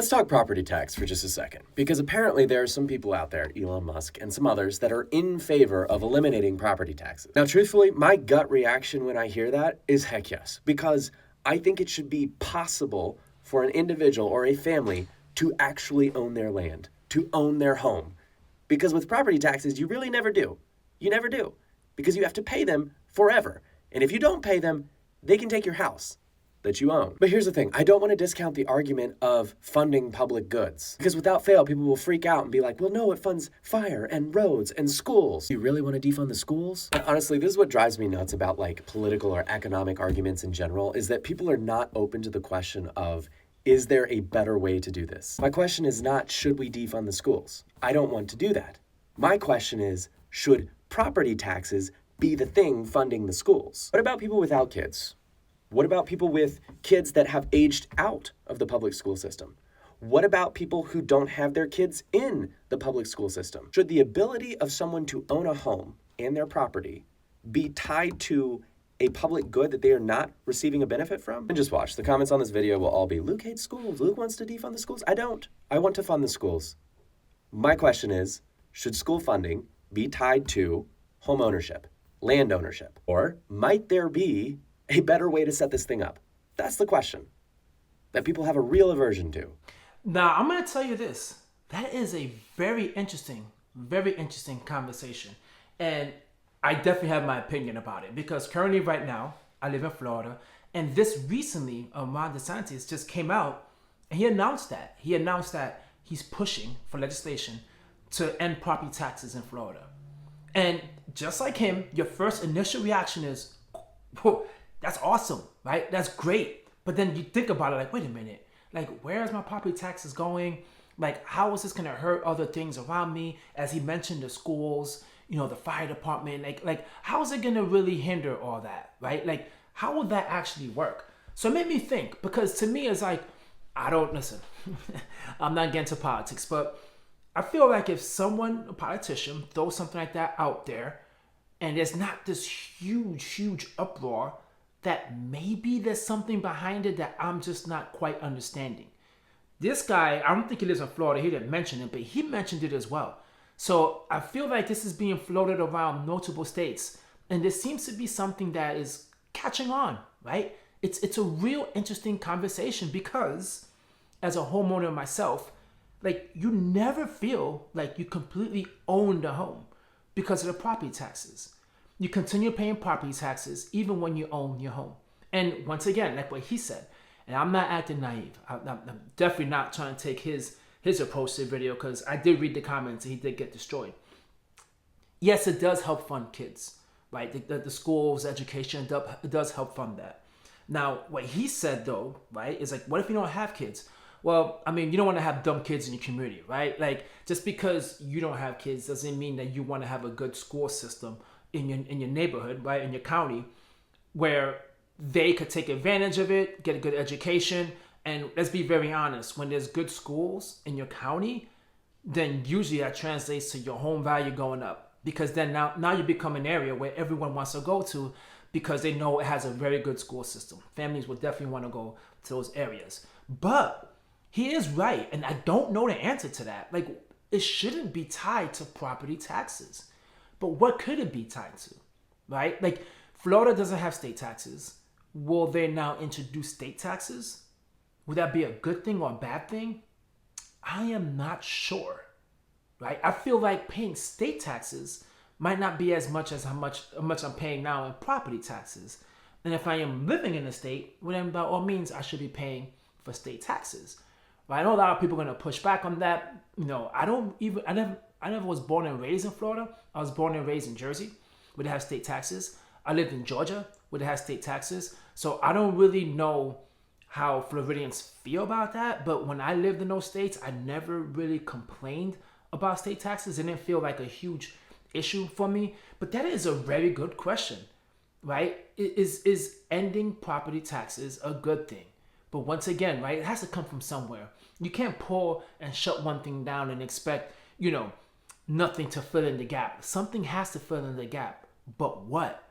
Let's talk property tax for just a second, because apparently there are some people out there, Elon Musk and some others, that are in favor of eliminating property taxes. Now, truthfully, my gut reaction when I hear that is heck yes, because I think it should be possible for an individual or a family to actually own their land, to own their home. Because with property taxes, you really never do. You never do, because you have to pay them forever. And if you don't pay them, they can take your house that you own. But here's the thing, I don't want to discount the argument of funding public goods, because without fail, people will freak out and be like, well, no, it funds fire and roads and schools. You really want to defund the schools? And honestly, this is what drives me nuts about like political or economic arguments in general, is that people are not open to the question of, is there a better way to do this? My question is not, should we defund the schools? I don't want to do that. My question is, should property taxes be the thing funding the schools? What about people without kids? What about people with kids that have aged out of the public school system? What about people who don't have their kids in the public school system? Should the ability of someone to own a home and their property be tied to a public good that they are not receiving a benefit from? And just watch, the comments on this video will all be, Luke hates schools, Luke wants to defund the schools. I don't. I want to fund the schools. My question is, should school funding be tied to home ownership, land ownership? Or might there be a better way to set this thing up? That's the question that people have a real aversion to. Now, I'm going to tell you this. That is a very interesting conversation. And I definitely have my opinion about it, because currently right now, I live in Florida. And this recently, Ron DeSantis just came out and he announced that. He's pushing for legislation to end property taxes in Florida. And just like him, your first initial reaction is, whoa, that's awesome, right? That's great. But then you think about it like, wait a minute, like, where is my property taxes going? Like, how is this going to hurt other things around me? As he mentioned, the schools, the fire department, like, how is it going to really hinder all that, right? Like, how would that actually work? So it made me think, because to me, it's like, listen, I'm not getting into politics, but I feel like if someone, a politician, throws something like that out there, and there's not this huge uproar, that maybe there's something behind it that I'm just not quite understanding. This guy, I don't think he lives in Florida, he didn't mention it, but he mentioned it as well. So I feel like this is being floated around multiple states, and this seems to be something that is catching on, right? It's a real interesting conversation, because as a homeowner myself, like, you never feel like you completely own the home because of the property taxes. You continue paying property taxes even when you own your home. And once again, like what he said, and I'm not acting naive. I'm definitely not trying to take his approach to the video, because I did read the comments and he did get destroyed. Yes, it does help fund kids, right? The schools, education, it does help fund that. Now, what he said though, right, is like, what if you don't have kids? Well, I mean, you don't want to have dumb kids in your community, right? Like, just because you don't have kids doesn't mean that you want to have a good school system in your neighborhood, right, in your county, where they could take advantage of it, get a good education. And let's be very honest, when there's good schools in your county, then usually that translates to your home value going up, because then now you become an area where everyone wants to go to, because they know it has a very good school system. Families will definitely want to go to those areas. But he is right, and I don't know the answer to that. Like, it shouldn't be tied to property taxes. But what could it be tied to, right? Like, Florida doesn't have state taxes. Will they now introduce state taxes? Would that be a good thing or a bad thing? I am not sure, right? I feel like paying state taxes might not be as much as how much I'm paying now in property taxes. And if I am living in a state, well, then by all means, I should be paying for state taxes. But I know a lot of people are going to push back on that. I never was born and raised in Florida. I was born and raised in Jersey, where they have state taxes. I lived in Georgia, where they have state taxes. So I don't really know how Floridians feel about that. But when I lived in those states, I never really complained about state taxes. It didn't feel like a huge issue for me. But that is a very good question, right? Is ending property taxes a good thing? But once again, right, it has to come from somewhere. You can't pull and shut one thing down and expect, nothing to fill in the gap. Something has to fill in the gap. But what?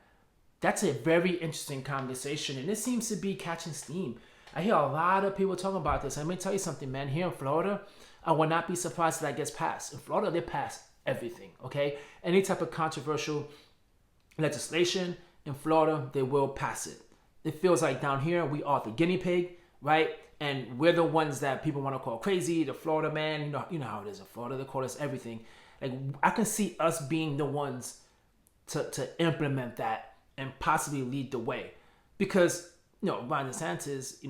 That's a very interesting conversation, and it seems to be catching steam. I hear a lot of people talking about this. Let me tell you something, man. Here in Florida, I will not be surprised if that gets passed. In Florida, they pass everything, okay? Any type of controversial legislation in Florida, they will pass it. It feels like down here, we are the guinea pig, right? And we're the ones that people want to call crazy, the Florida man. You know how it is in Florida. They call us everything. Like, I can see us being the ones to implement that and possibly lead the way. Because, Ron DeSantis,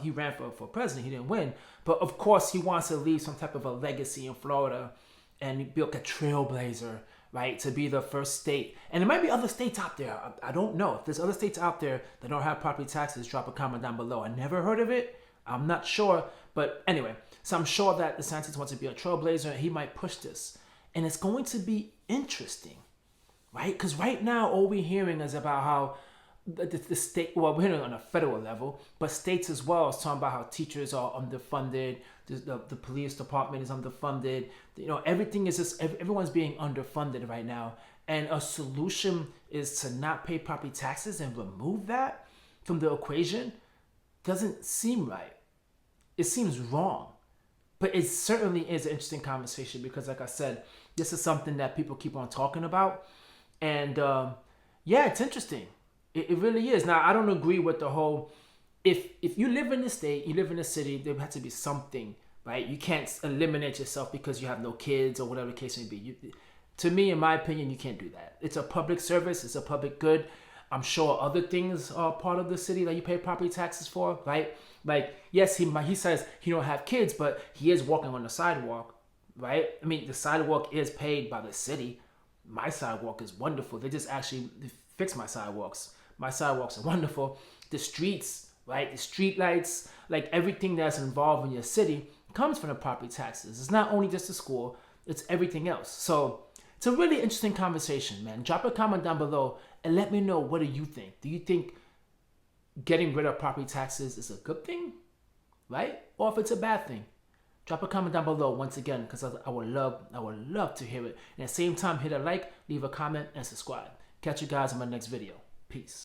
he ran for president, he didn't win. But of course he wants to leave some type of a legacy in Florida and be like a trailblazer, right? To be the first state. And there might be other states out there. I don't know. If there's other states out there that don't have property taxes, drop a comment down below. I never heard of it. I'm not sure. But anyway, so I'm sure that DeSantis wants to be a trailblazer and he might push this. And it's going to be interesting, right? Because right now, all we're hearing is about how the state, well, we're hearing on a federal level, but states as well is talking about how teachers are underfunded, the police department is underfunded. Everything is just, everyone's being underfunded right now. And a solution is to not pay property taxes and remove that from the equation. Doesn't seem right. It seems wrong. But it certainly is an interesting conversation because, like I said, this is something that people keep on talking about. And yeah, it's interesting. It really is. Now, I don't agree with the whole, if you live in the state, you live in the city, there has to be something, right? You can't eliminate yourself because you have no kids or whatever the case may be. To me, in my opinion, you can't do that. It's a public service. It's a public good. I'm sure other things are part of the city that you pay property taxes for, right? Like, yes, he says he don't have kids, but he is walking on the sidewalk, right? I mean, the sidewalk is paid by the city. My sidewalk is wonderful. They just actually fix my sidewalks. My sidewalks are wonderful. The streets, right? The street lights, like everything that's involved in your city comes from the property taxes. It's not only just the school, it's everything else. So it's a really interesting conversation, man. Drop a comment down below and let me know, what do you think? Do you think getting rid of property taxes is a good thing, right? Or if it's a bad thing? Drop a comment down below once again, because I would love to hear it. And at the same time, hit a like, leave a comment, and subscribe. Catch you guys in my next video. Peace.